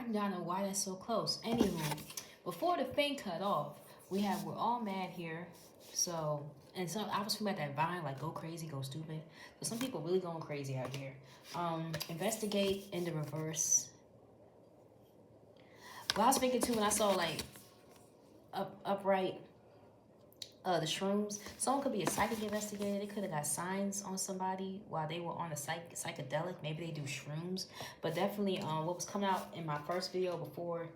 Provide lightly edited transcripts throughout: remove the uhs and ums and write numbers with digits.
I don't know why that's so close. Anywho, before the thing cut off, we're all mad here. So, and so I was from at that Vine, like go crazy, go stupid. But some people really going crazy out here. Investigate in the reverse. Well, I was thinking too when I saw like upright the shrooms. Someone could be a psychic investigator. They could have got signs on somebody while they were on a psychedelic. Maybe they do shrooms. But definitely what was coming out in my first video before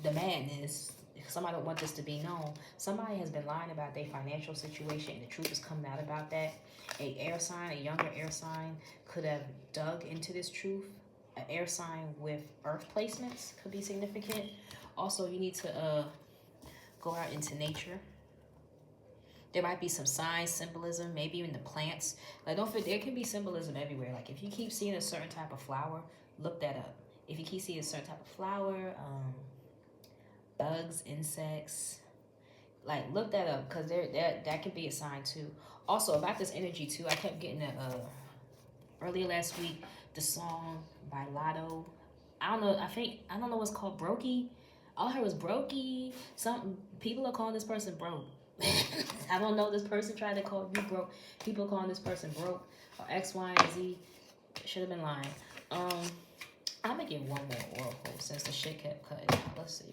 the madness, somebody don't want this to be known. Somebody has been lying about their financial situation, and the truth is coming out about that. A younger air sign, could have dug into this truth. An air sign with earth placements could be significant. Also, you need to go out into nature. There might be some signs, symbolism, maybe even the plants. Like, don't forget, there can be symbolism everywhere. Like, if you keep seeing a certain type of flower, look that up. If you keep seeing a certain type of flower, bugs, insects, like, look that up, because that could be a sign too. Also, about this energy too, I kept getting earlier last week, the song by Lotto. I don't know what's called, Brokey. All I heard was Brokey. Some people are calling this person broke. I don't know, this person tried to call you broke. People calling this person broke or X, Y, and Z. Should have been lying. I'm gonna get one more oracle since the shit kept cutting out. Let's see.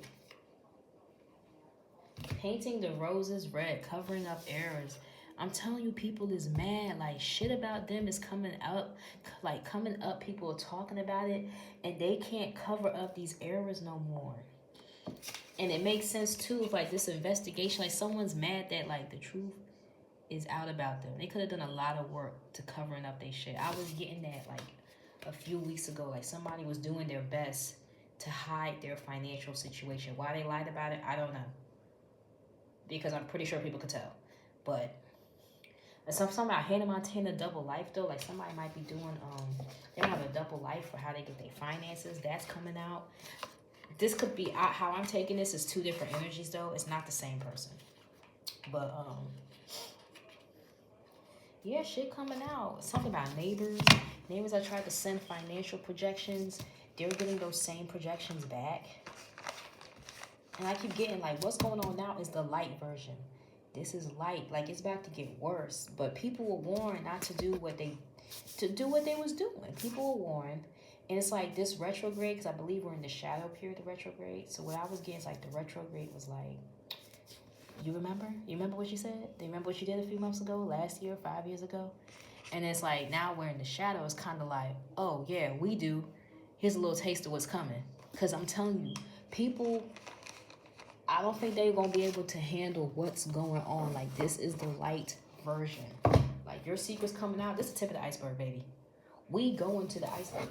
Painting the roses red, covering up errors. I'm telling you, people is mad. Like, shit about them is coming up. Like, coming up, people are talking about it, and they can't cover up these errors no more. And it makes sense too, if like this investigation, like someone's mad that like the truth is out about them. They could have done a lot of work to covering up their shit. I was getting that like a few weeks ago. Like somebody was doing their best to hide their financial situation. Why they lied about it, I don't know. Because I'm pretty sure people could tell. But something about Hannah Montana double life though. Like somebody might be doing they might have a double life for how they get their finances. That's coming out. This could be how I'm taking this is two different energies though. It's not the same person. But yeah, shit coming out. Something about neighbors. Neighbors I tried to send financial projections. They're getting those same projections back. And I keep getting like what's going on now is the light version. This is light. Like it's about to get worse. But people were warned not to do what they was doing. People were warned. And it's like this retrograde, because I believe we're in the shadow period of retrograde. So what I was getting is like the retrograde was like, you remember? You remember what you said? Do you remember what you did a few months ago, last year, 5 years ago? And it's like now we're in the shadow. It's kind of like, oh yeah, we do. Here's a little taste of what's coming. Because I'm telling you, people, I don't think they're going to be able to handle what's going on. Like this is the light version. Like your secret's coming out. This is the tip of the iceberg, baby. We go into the iceberg.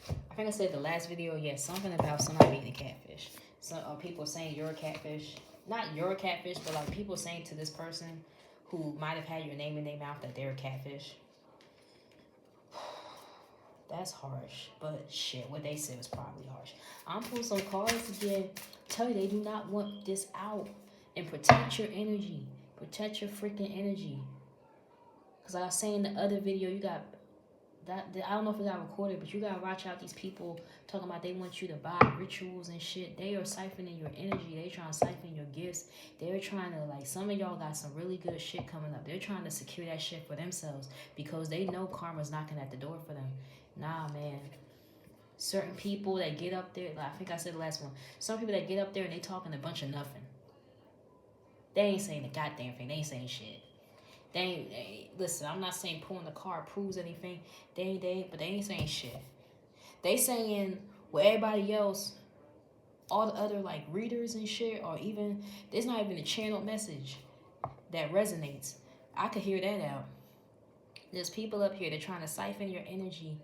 I think I said the last video, yeah, something about somebody eating a catfish. So people saying you're a catfish. Not you're a catfish, but like people saying to this person who might have had your name in their mouth that they're a catfish. That's harsh, but shit, what they said was probably harsh. I'm pulling some cards again. Tell you they do not want this out. And protect your energy. Protect your freaking energy. Because I was saying in the other video, you got that I don't know if it got recorded, but you gotta watch out these people talking about they want you to buy rituals and shit. They are siphoning your energy. They trying to siphon your gifts. They're trying to, like, some of y'all got some really good shit coming up. They're trying to secure that shit for themselves because they know karma's knocking at the door for them. Nah, man. Certain people that get up there, like I think I said the last one, some people that get up there and they talking a bunch of nothing. They ain't saying the goddamn thing. They ain't saying shit. Listen, I'm not saying pulling the card proves anything. But they ain't saying shit. They saying what everybody else, all the other like readers and shit, or even there's not even a channeled message that resonates. I could hear that out. There's people up here that trying to siphon your energy.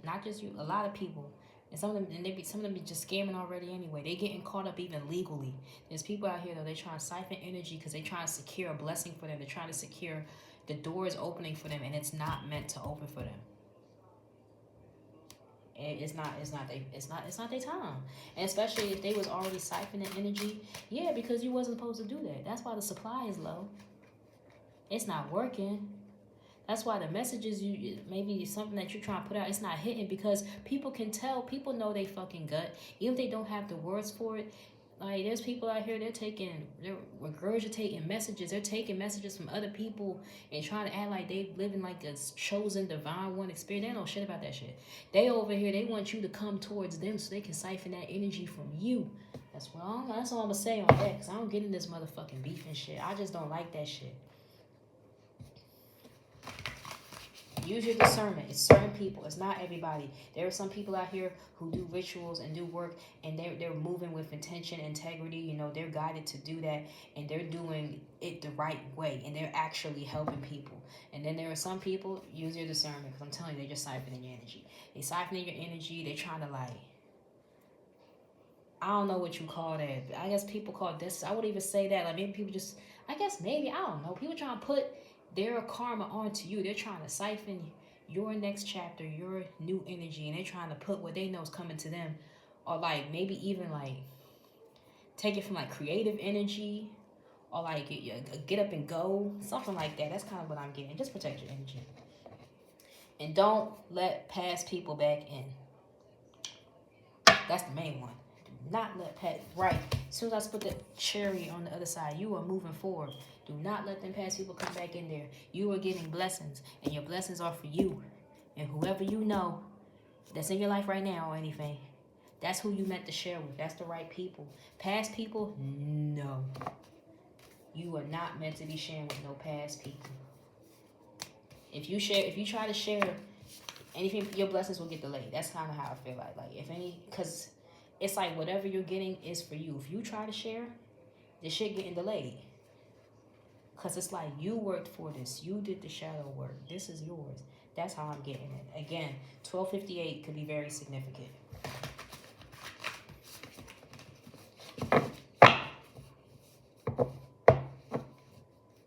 Not just you, a lot of people. And some of them be just scamming already anyway. They getting caught up even legally. There's people out here though, they trying to siphon energy because they trying to secure a blessing for them. They're trying to secure the doors opening for them, and it's not meant to open for them. And it's not their time. And especially if they was already siphoning energy, yeah, because you wasn't supposed to do that. That's why the supply is low. It's not working. That's why the messages maybe something that you're trying to put out, it's not hitting because people can tell. People know they fucking gut, even if they don't have the words for it. Like there's people out here, they're regurgitating messages. They're taking messages from other people and trying to act like they living like a chosen divine one experience. They don't know shit about that shit. They over here, they want you to come towards them so they can siphon that energy from you. That's all I'm gonna say on that. Cause I don't get in this motherfucking beef and shit. I just don't like that shit. Use your discernment. It's certain people. It's not everybody. There are some people out here who do rituals and do work, and they're moving with intention, integrity. You know, they're guided to do that, and they're doing it the right way, and they're actually helping people. And then there are some people, use your discernment, because I'm telling you, they're just siphoning your energy. They siphoning your energy. They're trying to like, I don't know what you call that. I guess people call this. I would even say that. Like maybe people just, I guess maybe, I don't know. People trying to put their karma onto you. They're trying to siphon your next chapter, your new energy, and they're trying to put what they know is coming to them, or like maybe even like take it from like creative energy, or like get up and go, something like that. That's kind of what I'm getting. Just protect your energy, and don't let past people back in. That's the main one. Do not let past right. As soon as I put the cherry on the other side, you are moving forward. Do not let them past people come back in there. You are getting blessings, and your blessings are for you. And whoever you know that's in your life right now or anything, that's who you meant to share with. That's the right people. Past people, no. You are not meant to be sharing with no past people. If you try to share anything, your blessings will get delayed. That's kind of how I feel like if any, because it's like whatever you're getting is for you. If you try to share, the shit getting delayed. Because it's like you worked for this. You did the shadow work. This is yours. That's how I'm getting it. Again, 1258 could be very significant. I'm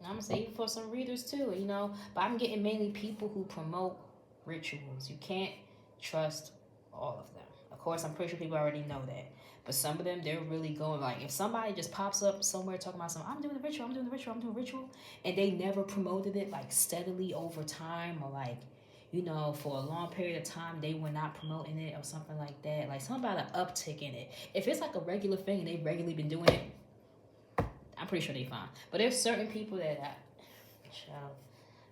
going to say even for some readers too, you know. But I'm getting mainly people who promote rituals. You can't trust all of them. Of course, I'm pretty sure people already know that. But some of them, they're really going like, if somebody just pops up somewhere talking about something, I'm doing the ritual, and they never promoted it like steadily over time, or like, you know, for a long period of time, they were not promoting it or something like that. Like something about an uptick in it. If it's like a regular thing and they've regularly been doing it, I'm pretty sure they fine. But there's certain people that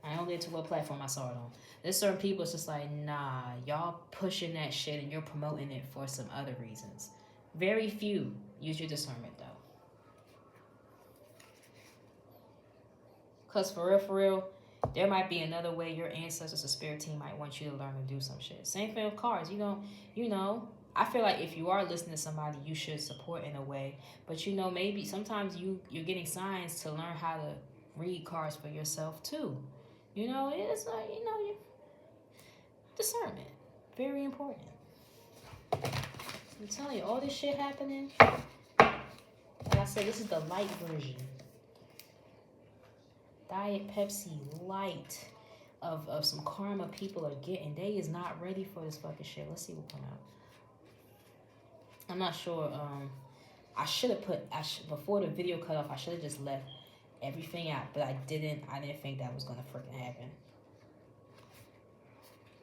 I don't get to what platform I saw it on. There's certain people, it's just like, nah, y'all pushing that shit and you're promoting it for some other reasons. Very few. Use your discernment, though. Because for real, there might be another way your ancestors or spirit team might want you to learn to do some shit. Same thing with cards. You know, I feel like if you are listening to somebody, you should support in a way. But, you know, maybe sometimes you're getting signs to learn how to read cards for yourself, too. You know, it's like, you know, discernment. Very important. I'm telling you, all this shit happening. Like I said, this is the light version. Diet Pepsi light of some karma people are getting. They is not ready for this fucking shit. Let's see what come out. I'm not sure. I should have before the video cut off, I should have just left everything out, but I didn't think that was gonna freaking happen.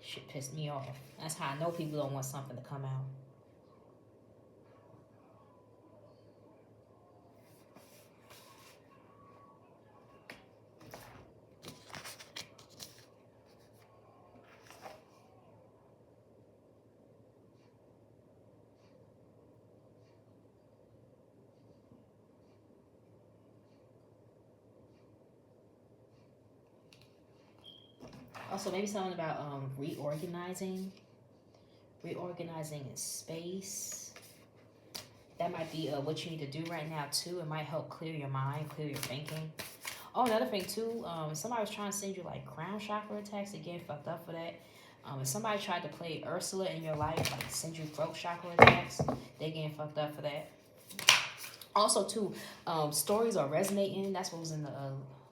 Shit pissed me off. That's how I know people don't want something to come out. Also, maybe something about reorganizing in space. That might be what you need to do right now too. It might help clear your mind, clear your thinking. Oh, another thing too. Somebody was trying to send you like crown chakra attacks. They get fucked up for that. If somebody tried to play Ursula in your life, like send you throat chakra attacks, they getting fucked up for that. Also too, stories are resonating. That's what was in the.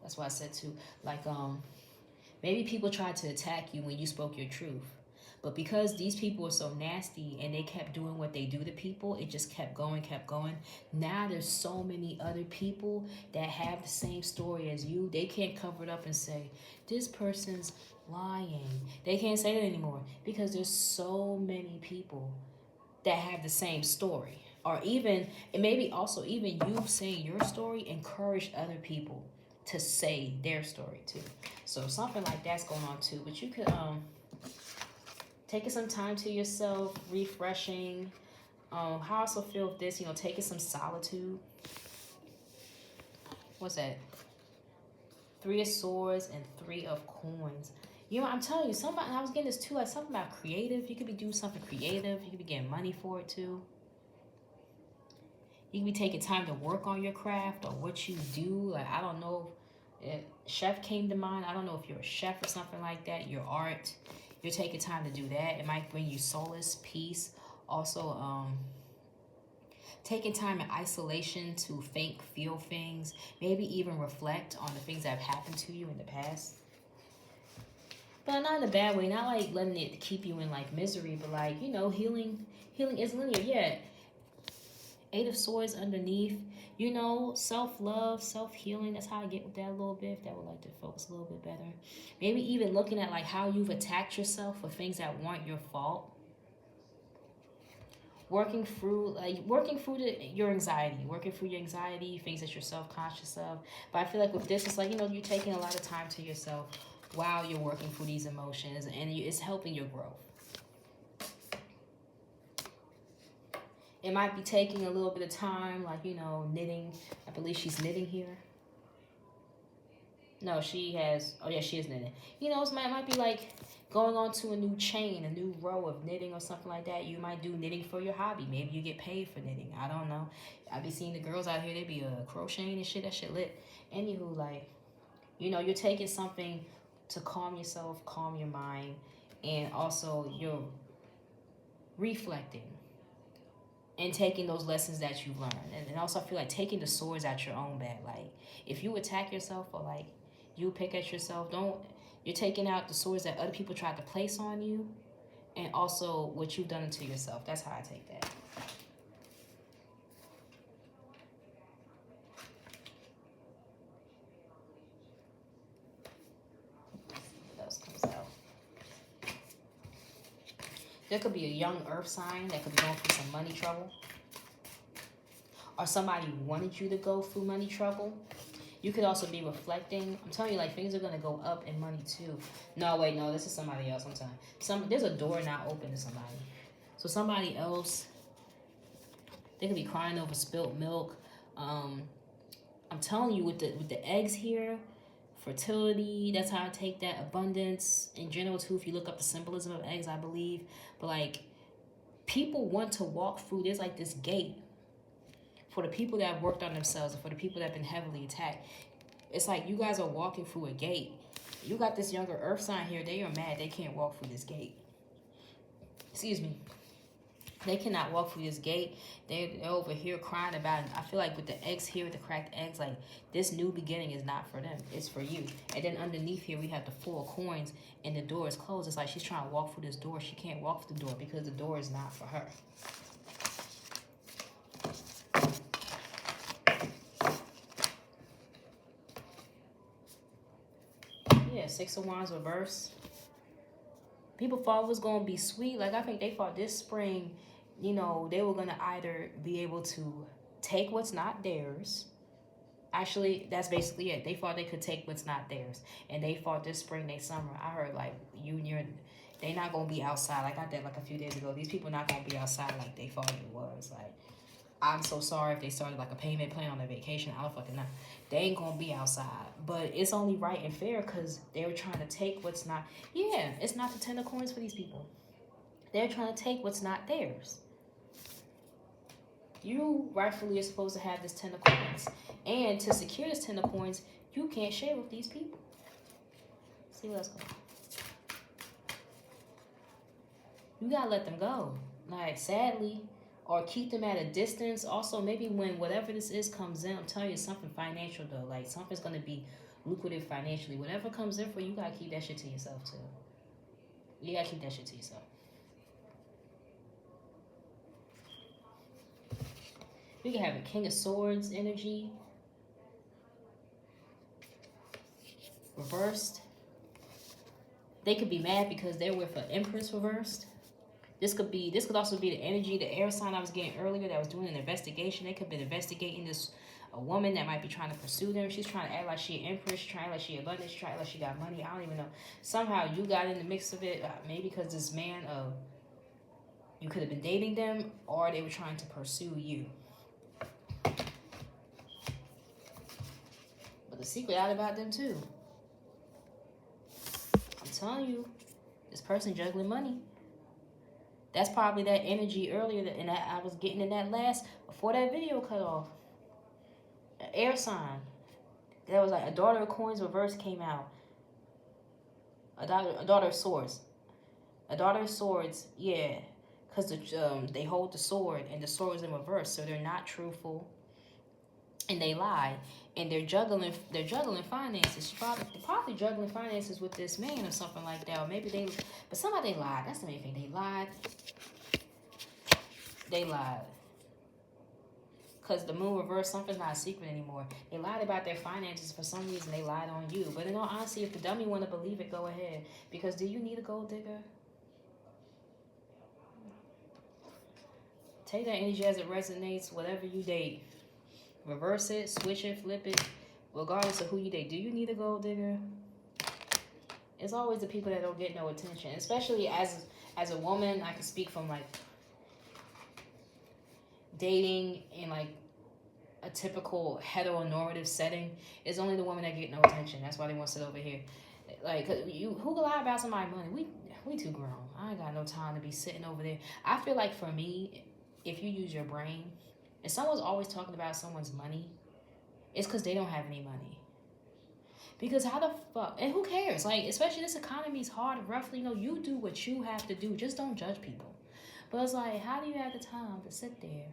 That's what I said too. Like maybe people tried to attack you when you spoke your truth. But because these people are so nasty and they kept doing what they do to people, it just kept going, kept going. Now there's so many other people that have the same story as you. They can't cover it up and say, this person's lying. They can't say that anymore because there's so many people that have the same story. Or even, and maybe also even you saying your story encouraged other people to say their story too. So something like that's going on too. But you could taking some time to yourself, refreshing. I also feel this, taking some solitude. What's that? 3 of Swords and 3 of Coins. I'm telling you, somebody, I was getting this too, like something about creative. You could be doing something creative. You could be getting money for it too. You can be taking time to work on your craft or what you do. Like, I don't know if chef came to mind. I don't know if you're a chef or something like that. Your art. You're taking time to do that. It might bring you solace, peace. Also, taking time in isolation to think, feel things. Maybe even reflect on the things that have happened to you in the past. But not in a bad way. Not like letting it keep you in like misery. But like, healing is linear. Yeah. 8 of Swords underneath, self-love, self-healing. That's how I get with that a little bit, if that would like to focus a little bit better. Maybe even looking at like how you've attacked yourself for things that weren't your fault. Working through your anxiety, things that you're self-conscious of. But I feel like with this, it's like, you're taking a lot of time to yourself while you're working through these emotions, and it's helping your growth. It might be taking a little bit of time, like, knitting. I believe she's knitting here. No, she has. Oh, yeah, she is knitting. It might be like going on to a new chain, a new row of knitting or something like that. You might do knitting for your hobby. Maybe you get paid for knitting. I don't know. I be seeing the girls out here, they be crocheting and shit. That shit lit. Anywho, like, you're taking something to calm yourself, calm your mind, and also you're reflecting and taking those lessons that you've learned. And also I feel like taking the swords at your own back. Like, if you attack yourself or like you pick at yourself, you're taking out the swords that other people tried to place on you, and also what you've done to yourself. That's how I take that. What else comes out? There could be a young earth sign that could be going through some money trouble. Or somebody wanted you to go through money trouble. You could also be reflecting. I'm telling you, like, things are going to go up in money too. No, wait, no, this is somebody else. I'm telling you. There's a door not open to somebody. So somebody else, they could be crying over spilt milk. I'm telling you, with the eggs here, fertility, that's how I take that. Abundance in general too, if you look up the symbolism of eggs, I believe. But like, people want to walk through, there's like this gate for the people that have worked on themselves and for the people that have been heavily attacked. It's like you guys are walking through a gate. You got this younger earth sign here, they are mad they can't walk through this gate. Excuse me. They cannot walk through this gate. They're over here crying about it. I feel like with the eggs here, with the cracked eggs, like, this new beginning is not for them. It's for you. And then underneath here, we have the 4 of coins, and the door is closed. It's like she's trying to walk through this door. She can't walk through the door because the door is not for her. Yeah, 6 of Wands reverse. People thought it was going to be sweet. Like, I think they thought this spring, they were going to either be able to take what's not theirs. Actually, that's basically it. They thought they could take what's not theirs. And they thought this spring, next summer, I heard, like, they not going to be outside. I got that, like, a few days ago. These people not going to be outside like they thought it was. Like, I'm so sorry if they started, like, a payment plan on their vacation. I don't fucking know. They ain't going to be outside. But it's only right and fair because they were trying to take what's not. Yeah, it's not the 10 of coins for these people. They're trying to take what's not theirs. You rightfully are supposed to have this 10 of coins. And to secure this 10 of coins, you can't share with these people. Let's see what else goes. You gotta let them go. Like, sadly. Or keep them at a distance. Also, maybe when whatever this is comes in, I'm telling you, it's something financial though. Like, something's gonna be lucrative financially. Whatever comes in for you, gotta keep that shit to yourself too. You gotta keep that shit to yourself. We can have a King of Swords energy reversed. They could be mad because they're with an Empress reversed. This could also be the energy, the air sign I was getting earlier that was doing an investigation. They could have been investigating this a woman that might be trying to pursue them. She's trying to act like she an empress, trying to act like she abundant, trying to act like she got money. I don't even know. Somehow you got in the mix of it. Maybe because this man, you could have been dating them, or they were trying to pursue you. But the secret out about them too. I'm telling you, this person juggling money. That's probably that energy earlier and that I was getting in that last, before that video cut off. An air sign. That was like a Daughter of Coins reverse came out. A Daughter of Swords. A Daughter of Swords, yeah. Because they hold the sword and the sword is in reverse. So they're not truthful. And they lie. And they're juggling finances. Probably juggling finances with this man or something like that. Or maybe but somehow they lied. That's the main thing. They lied. Because the moon reversed, something's not a secret anymore. They lied about their finances. For some reason, they lied on you. But in all honesty, if the dummy want to believe it, go ahead. Because do you need a gold digger? Take that energy as it resonates, whatever you date. Reverse it, switch it, flip it. Regardless of who you date. Do you need a gold digger? It's always the people that don't get no attention. Especially as a woman, I can speak from like dating in like a typical heteronormative setting. It's only the women that get no attention. That's why they want to sit over here. Like, who can lie about somebody's money? We too grown. I ain't got no time to be sitting over there. I feel like for me, if you use your brain, if someone's always talking about someone's money, it's because they don't have any money. Because how the fuck, and who cares? Like, especially this economy is hard, roughly, you do what you have to do. Just don't judge people. But it's like, how do you have the time to sit there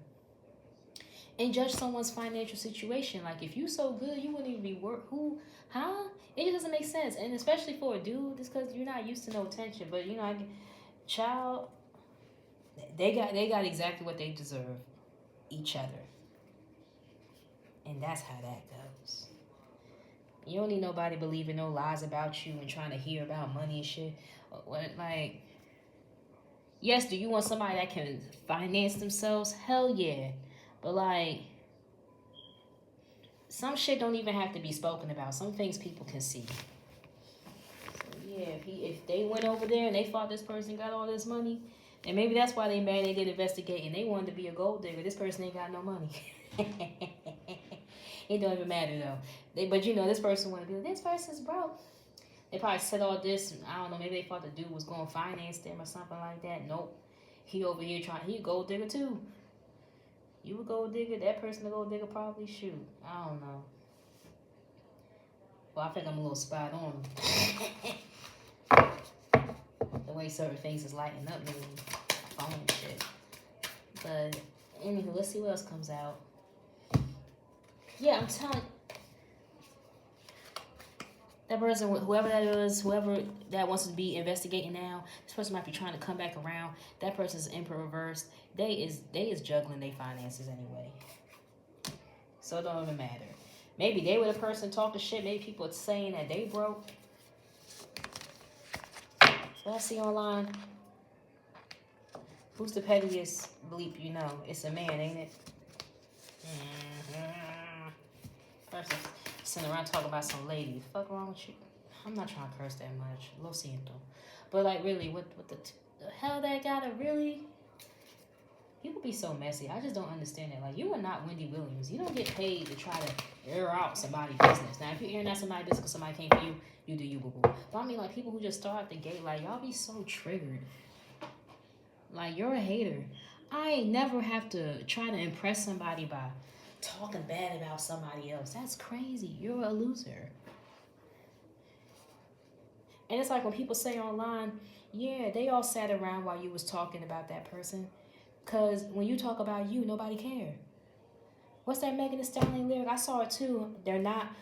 and judge someone's financial situation? Like, if you so good, you wouldn't even be it just doesn't make sense. And especially for a dude, it's because you're not used to no attention. But child, they got exactly what they deserve. Each other. And that's how that goes. You don't need nobody believing no lies about you and trying to hear about money and shit. Like, yes, do you want somebody that can finance themselves? Hell yeah. But like, some shit don't even have to be spoken about. Some things people can see. So yeah, if they went over there and they thought this person got all this money, and maybe that's why they mad. They did investigating. They wanted to be a gold digger. This person ain't got no money. It don't even matter though. But this person want to be like, this person's broke. They probably said all this. I don't know. Maybe they thought the dude was going to finance them or something like that. Nope. He over here he a gold digger too. You a gold digger. That person a gold digger probably. Shoot. I don't know. Well, I think I'm a little spot on. The way certain things is lighting up lately. Phone and shit. But anywho, let's see what else comes out. Yeah, I'm telling that person, whoever that is, whoever that wants to be investigating now, this person might be trying to come back around. That person's Emperor reversed. They is juggling their finances anyway. So it don't even matter. Maybe they were the person talking shit. Maybe people are saying that they broke. So I see online. Who's the pettiest bleep you know? It's a man, ain't it? Person sitting around talking about some lady. Fuck wrong with you? I'm not trying to curse that much. Lo siento. But like, really, what the hell that gotta really? People be so messy. I just don't understand it. Like, you are not Wendy Williams. You don't get paid to try to air out somebody's business. Now, if you're airing out somebody's business because somebody came for you, you do you, boo-boo. But I mean, like, people who just start the gate, like, y'all be so triggered. Like, you're a hater. I ain't never have to try to impress somebody by talking bad about somebody else. That's crazy. You're a loser. And it's like when people say online, yeah, they all sat around while you was talking about that person. Because when you talk about you, nobody cares. What's that Megan Thee Stallion lyric? I saw it too. They're not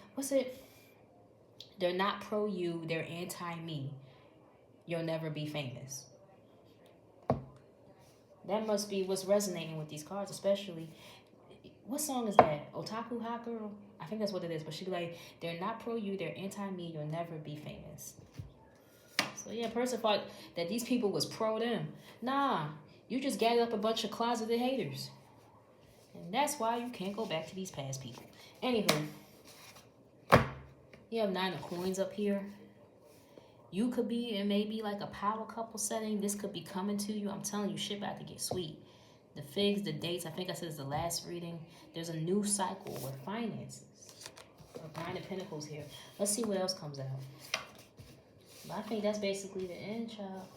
pro you, they're anti-me. You'll never be famous. That must be what's resonating with these cards, especially what song is that? Otaku Hot Girl? I think that's what it is. But she be like, they're not pro you, they're anti me, you'll never be famous. So yeah, person thought that these people was pro them. Nah, you just gathered up a bunch of closeted haters. And that's why you can't go back to these past people. Anywho, you have 9 of coins up here. You could be in maybe like a power couple setting. This could be coming to you. I'm telling you, shit about to get sweet. The figs, the dates, I think I said it's the last reading. There's a new cycle with finances. 9 of Pentacles here. Let's see what else comes out. But I think that's basically the end, child.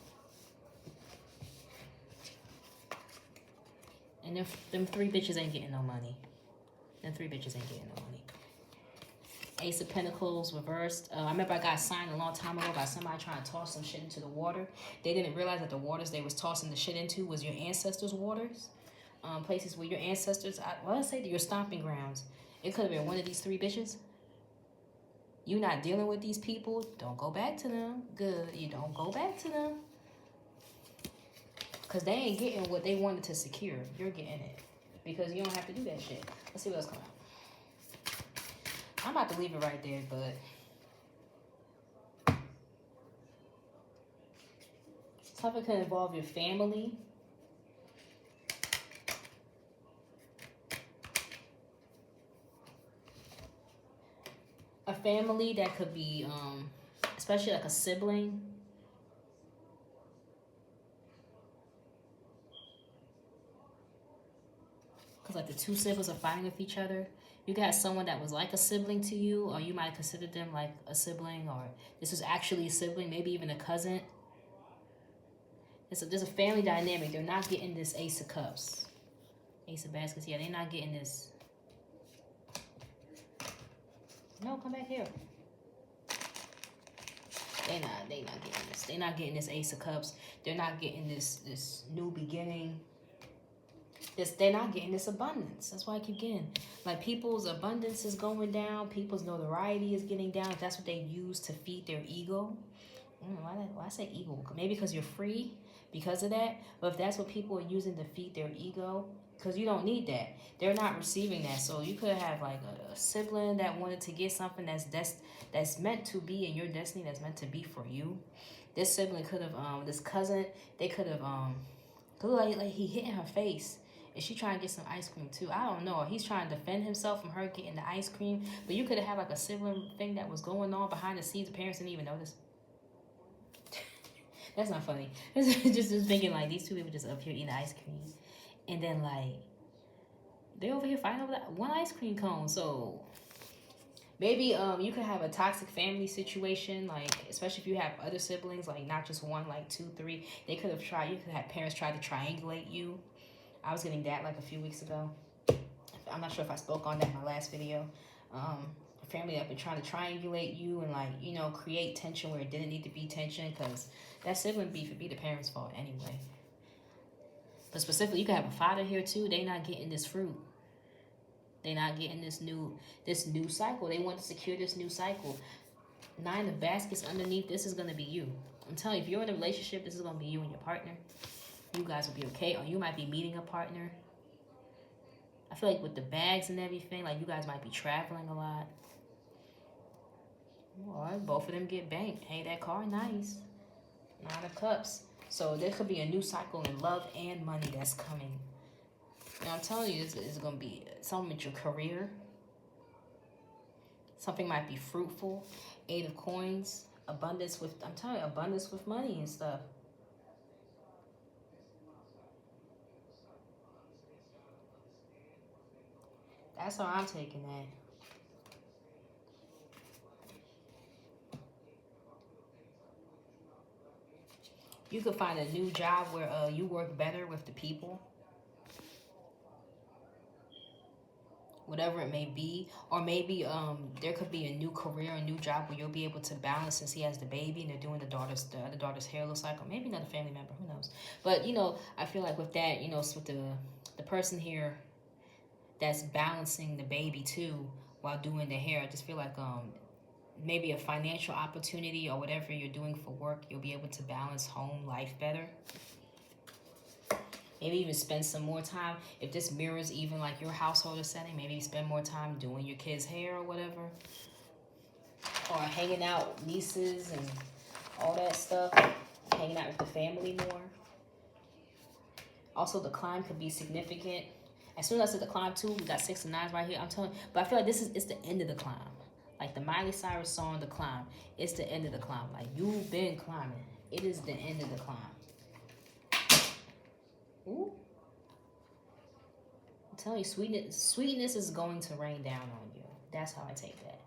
And them 3 bitches ain't getting no money. Them 3 bitches ain't getting no money. Ace of Pentacles reversed. I remember I got signed a long time ago by somebody trying to toss some shit into the water. They didn't realize that the waters they was tossing the shit into was your ancestors' waters. Places where your ancestors, let's say your stomping grounds. It could have been one of these 3 bitches. You not dealing with these people, don't go back to them. Good, you don't go back to them. Because they ain't getting what they wanted to secure. You're getting it. Because you don't have to do that shit. Let's see what else comes out. I'm about to leave it right there, but something could involve your family. A family that could be, especially like a sibling. Because like the 2 siblings are fighting with each other. You got someone that was like a sibling to you, or you might have considered them like a sibling, or this was actually a sibling, maybe even a cousin. There's a family dynamic. They're not getting this Ace of Cups. Ace of Baskets, yeah, they're not getting this. No, come back here. They're not getting this. They're not getting this Ace of Cups. They're not getting this new beginning. They're not getting this abundance. That's why I keep getting, like, people's abundance is going down. People's notoriety is getting down. That's what they use to feed their ego. Why I say ego? Maybe because you're free because of that. But if that's what people are using to feed their ego, because you don't need that. They're not receiving that. So you could have like a sibling that wanted to get something that's meant to be in your destiny, that's meant to be for you. This sibling could have, this cousin, they could have, like he hit in her face. And she trying to get some ice cream too. I don't know. He's trying to defend himself from her getting the ice cream. But you could have had like a sibling thing that was going on behind the scenes. The parents didn't even notice. That's not funny. just thinking like these 2 people just up here eating ice cream. And then like, they're over here fighting over that one ice cream cone. So maybe you could have a toxic family situation. Like, especially if you have other siblings, like not just one, like 2, 3. They could have tried, you could have parents try to triangulate you. I was getting that like a few weeks ago. I'm not sure if I spoke on that in my last video. A family that been trying to triangulate you and like, you know, create tension where it didn't need to be tension, because that sibling beef would be the parents' fault anyway. But specifically, you could have a father here too. They not getting this fruit. They not getting this new cycle. They want to secure this new cycle. 9 of Baskets underneath. This is gonna be you. I'm telling you, if you're in a relationship, this is gonna be you and your partner. You guys will be okay, or you might be meeting a partner. I feel like with the bags and everything, like you guys might be traveling a lot. Or both of them get banked. Hey, that car nice. 9 of Cups. So there could be a new cycle in love and money that's coming. Now I'm telling you, this is going to be something with your career. Something might be fruitful. 8 of Coins. Abundance with, I'm telling you, abundance with money and stuff. That's how I'm taking that. You could find a new job where you work better with the people. Whatever it may be. Or maybe there could be a new career, a new job where you'll be able to balance, since he has the baby and they're doing the other daughter's hair cycle. Maybe another family member, who knows. But, you know, I feel like with that, you know, with the person here that's balancing the baby too while doing the hair, I just feel like maybe a financial opportunity or whatever you're doing for work, you'll be able to balance home life better. Maybe even spend some more time. If this mirrors even like your household setting, maybe spend more time doing your kids' hair or whatever. Or hanging out with nieces and all that stuff. Hanging out with the family more. Also, the climb could be significant. As soon as I said the climb too, we got 6 and 9s right here. I'm telling you, but I feel like it's the end of the climb. Like the Miley Cyrus song, The Climb. It's the end of the climb. Like you've been climbing. It is the end of the climb. Ooh. I'm telling you, sweetness is going to rain down on you. That's how I take that.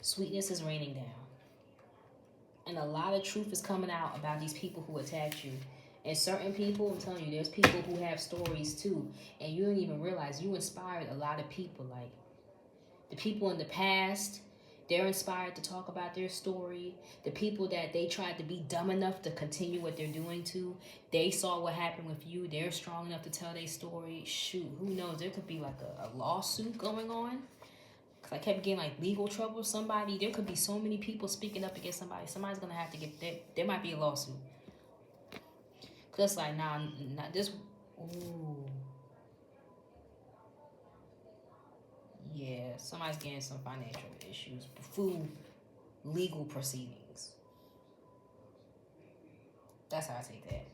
Sweetness is raining down. And a lot of truth is coming out about these people who attacked you. And certain people, I'm telling you, there's people who have stories too. And you don't even realize you inspired a lot of people. Like the people in the past, they're inspired to talk about their story. The people that they tried to be dumb enough to continue what they're doing to, they saw what happened with you. They're strong enough to tell their story. Shoot, who knows? There could be like a lawsuit going on. Because I kept getting like legal trouble with somebody. There could be so many people speaking up against somebody. Somebody's going to have to get, there might be a lawsuit. Because it's like, nah, not this. Ooh. Yeah, somebody's getting some financial issues. Food, legal proceedings. That's how I take that.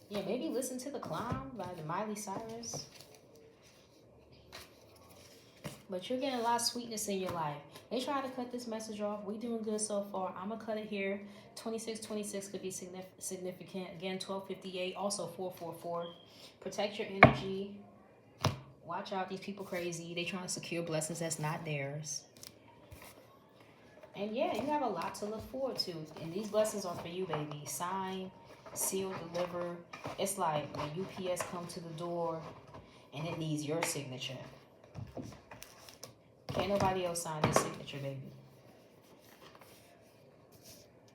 Yeah, maybe listen to The Climb by the Miley Cyrus. But you're getting a lot of sweetness in your life. They try to cut this message off. We doing good so far. I'm going to cut it here. 2626 could be significant. Again, 1258. Also 444. Protect your energy. Watch out. These people crazy. They trying to secure blessings that's not theirs. And yeah, you have a lot to look forward to. And these blessings are for you, baby. Sign, seal, deliver. It's like when UPS come to the door and it needs your signature. Can't nobody else sign this signature, baby.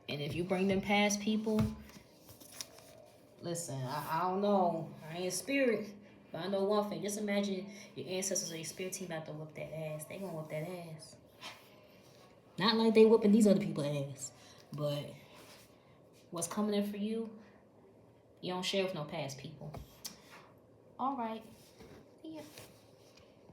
And if you bring them past people, listen, I don't know. I ain't spirit. But I know one thing. Just imagine your ancestors or your spirit team about to whoop that ass. They gonna whoop that ass. Not like they whooping these other people's ass. But what's coming in for you, you don't share with no past people. All right. See ya.